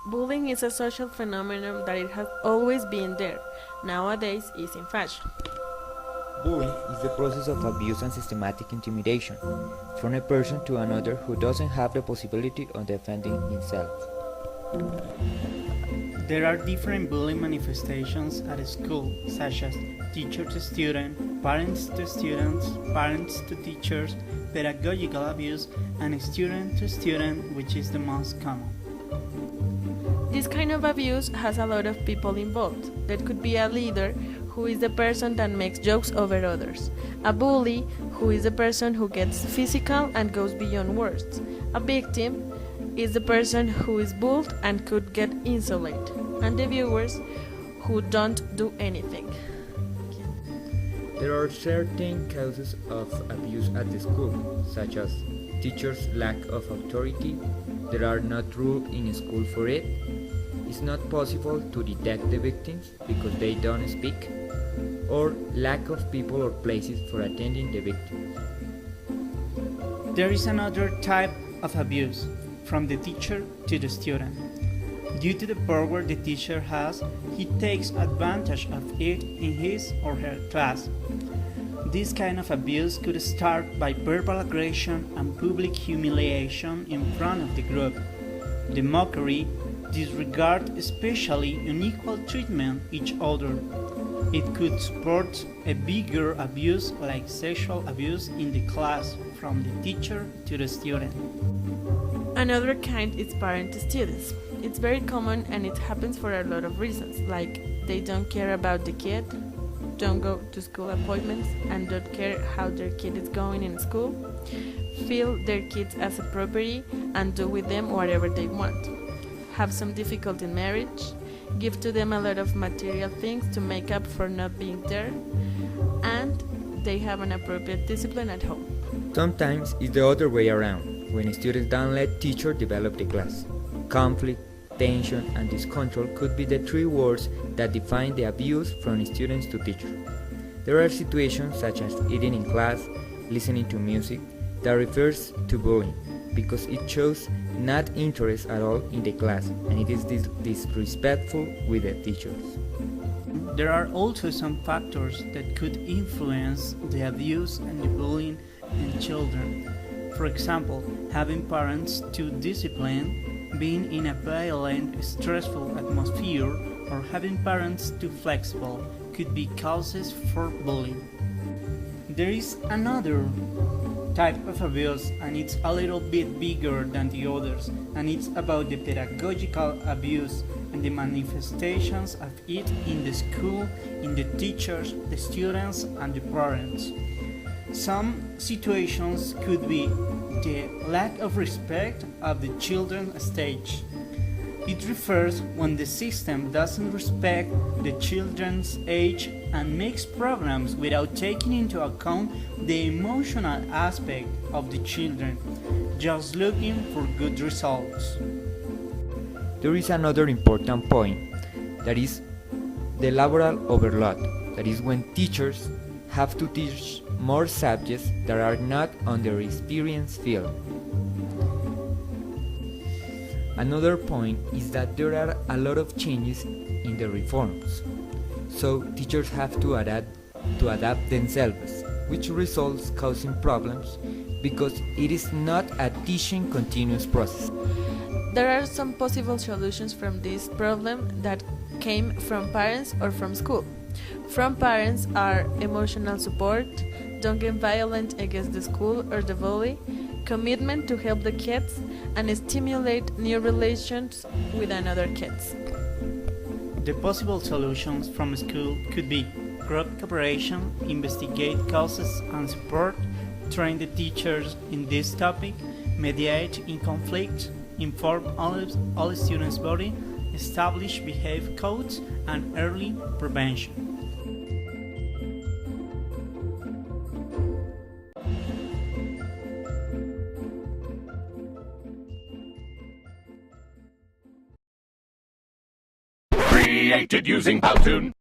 Bullying is a social phenomenon that it has always been there. Nowadays is in fashion. Bullying is the process of abuse and systematic intimidation from a person to another who doesn't have the possibility of defending himself. There are different bullying manifestations at school, such as teacher to student, parents to students, parents to teachers, pedagogical abuse, and student to student, which is the most common. This kind of abuse has a lot of people involved. There could be a leader, who is the person that makes jokes over others. A bully, who is the person who gets physical and goes beyond words. A victim is the person who is bullied and could get insulated. And the viewers, who don't do anything. There are certain causes of abuse at the school, such as teachers' lack of authority. There are not rules in school for it. It's not possible to detect the victims because they don't speak, or lack of people or places for attending the victims. There is another type of abuse, from the teacher to the student. Due to the power the teacher has, he takes advantage of it in his or her class. This kind of abuse could start by verbal aggression and public humiliation in front of the group. The mockery, disregard, especially unequal treatment each other. It could support a bigger abuse like sexual abuse in the class from the teacher to the student. Another kind is parent to students. It's very common and it happens for a lot of reasons, like they don't care about the kid, don't go to school appointments, and don't care how their kid is going in school, feel their kids as a property and do with them whatever they want, have some difficulty in marriage, give to them a lot of material things to make up for not being there, and they have an appropriate discipline at home. Sometimes it's the other way around, when students don't let teacher develop the class. Conflict, tension, and discontrol could be the three words that define the abuse from students to teachers. There are situations such as eating in class, listening to music, that refers to bullying, because it shows not interest at all in the class, and it is disrespectful with the teachers. There are also some factors that could influence the abuse and the bullying in children. For example, having parents too disciplined, being in a violent, stressful atmosphere, or having parents too flexible could be causes for bullying. There is another type of abuse, and it's a little bit bigger than the others, and it's about the pedagogical abuse and the manifestations of it in the school, in the teachers, the students, and the parents. Some situations could be the lack of respect of the children's stage. It refers when the system doesn't respect the children's age and makes programs without taking into account the emotional aspect of the children, just looking for good results. There is another important point, that is the laboral overload, that is when teachers have to teach more subjects that are not on their experience field. Another point is that there are a lot of changes in the reforms, so teachers have to adapt themselves, which results causing problems because it is not a teaching continuous process. There are some possible solutions from this problem that came from parents or from school. From parents are emotional support, don't get violent against the school or the bully, commitment to help the kids, and stimulate new relations with another kids. The possible solutions from school could be group cooperation, investigate causes and support, train the teachers in this topic, mediate in conflict, inform all students' body, establish behavior codes, and early prevention. Created using Powtoon.